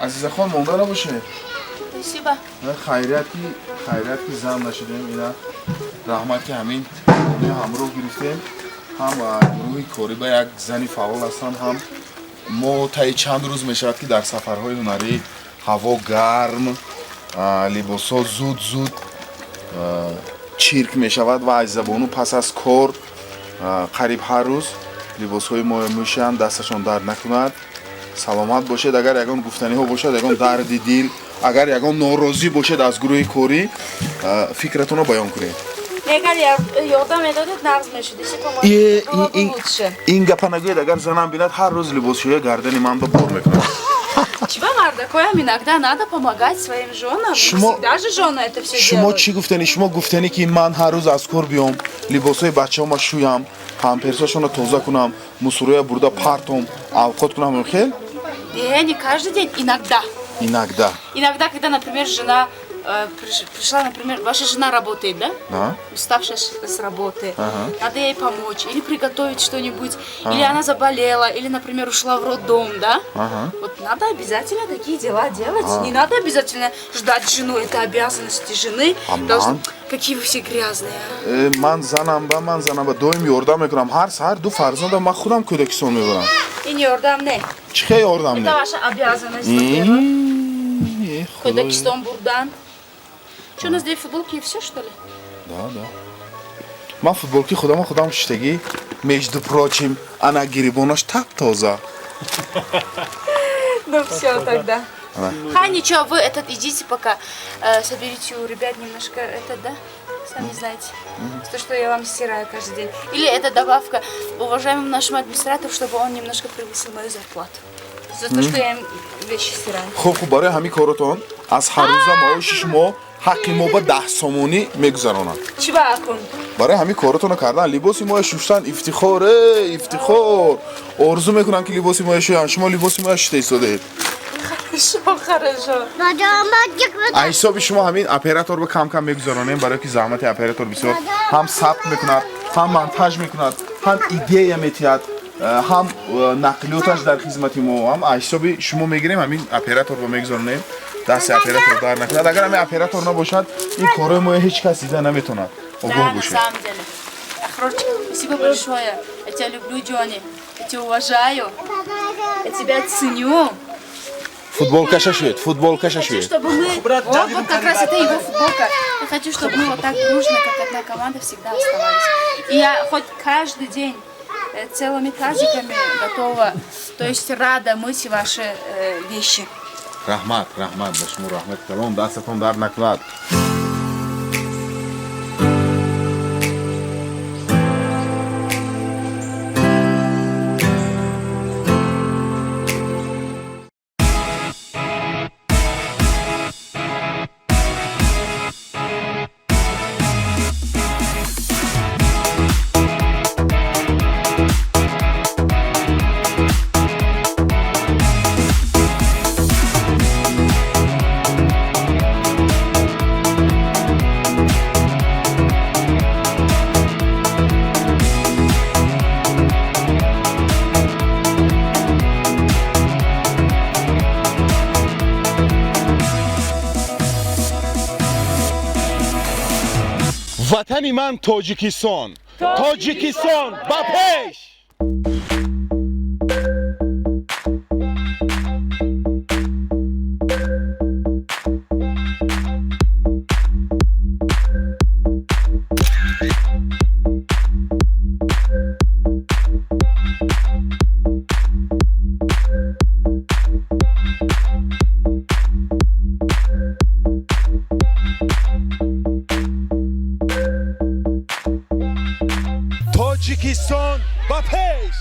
азизахон монда набоше. Спасибо. Хайрат ки зам нашидем ина раҳмат ки ҳамин ҳамроҳ гирифтем. ҳам гурӯҳи кори ба як зани фаъол ҳастанд, ҳам мо таи чанд рӯз мешавад ки дар сафарҳои ҳунарӣ ҳаво гарм, либосҳо зуд чирк мешавад ва азизабону пас аз кор қариб ҳар рӯз либосҳои мо мешанд, дасташон дард накунад. саломат бошед. Агар ягон гуфтаниҳо бошад, ягон дарди дил, агар ягон норозӣ бошед аз гурӯҳи корӣ, фикратонро баён кунед. Ёрдам медодед, нағз мешуд. Ин гапа нагӯед, агар занам бинад ҳар рӯз либосшӯя гардани ман ба бор мекунад. Чего, мордакоям иногда надо помогать своим женам. Всегда же жены это все шумо делают. чӣ гуфтанӣ? Шумо гуфтанӣ ки ман ҳар рӯз аз кор биём, либосҳои бачаҳома шӯям, памперсашонро тоза кунам, мусороя бурда партом, авқот кунам. Хел? Не каждый день, иногда. Иногда, когда, например, жена пришла, например, ваша жена работает, да? Да. Уставшая с работы. Надо ей помочь. Или приготовить что-нибудь. Или она заболела. Или, например, ушла в роддом, да? Вот надо обязательно такие дела делать. Не надо обязательно ждать жену. Это обязанности жены. Какие вы все грязные. Ман занам ба доим ёрдам мекунам. Ҳар саҳар ду фарзандам ман худам кӯдакисон мебарам. И не ёрдам не. Чӣ хел ёрдам не? Это ваша обязанность. Кӯдакистон бурдан. Что, у нас две футболки и все, что ли? Да. Ман футболки худам шитагӣ, между прочим, она гирибонаш тап-тоза. Ну все тогда. Ничего, вы идите пока, соберите у ребят немножко да? Сами знаете. То, что я вам стираю каждый день. Или это добавка уважаемому нашему администратору, чтобы он немножко превысил мою зарплату. За то, что я им вещи стираю. Хуб, барои ҳамин коротон аз ҳаррӯза маоши шумо ҳаққи мо ба 10 сомонӣ мегузаронад. Чӣ баъкун? барои ҳамин коротонро кардан, либоси моя шуштан ифтихор, ифтихор. Орзу мекунам ки либоси моя шӯям. Шумо либоси моя шушта истодаед. Хорошо. Аз ҳисоби шумо ҳамин операторро кам мегузаронем, барои ки заҳмати оператор бисёр ҳам сабт мекунад, ҳам монтаж мекунад, ҳам идея метиҳад, ҳам нақлиёташ дар хизмати мо. Ҳам аз ҳисоби шумо мегирем, ҳамин операторро мегузаронем. Дасти оператор дар накунад. Агар ҳамин оператор набошад, ин корои мо ҳеҷ кас дида наметавонад. Огоҳ бошед. На самом деле. Ахрочек, спасибо большое. Я тебя люблю, Джонни. Я тебя уважаю. Я тебя ценю. Футболкаша швед. Хочу, чтобы мы... Вот как раз это его футболка. Я хочу, чтобы мы вот так дружно, как одна команда, всегда оставались. И я хоть каждый день целыми тазиками готова, то есть рада мыть ваши вещи. Рахмат, башму рахмат. Калом дастатон дар накунад. وطن من تاجیکستان با پیش. تاجیکستان با پیش.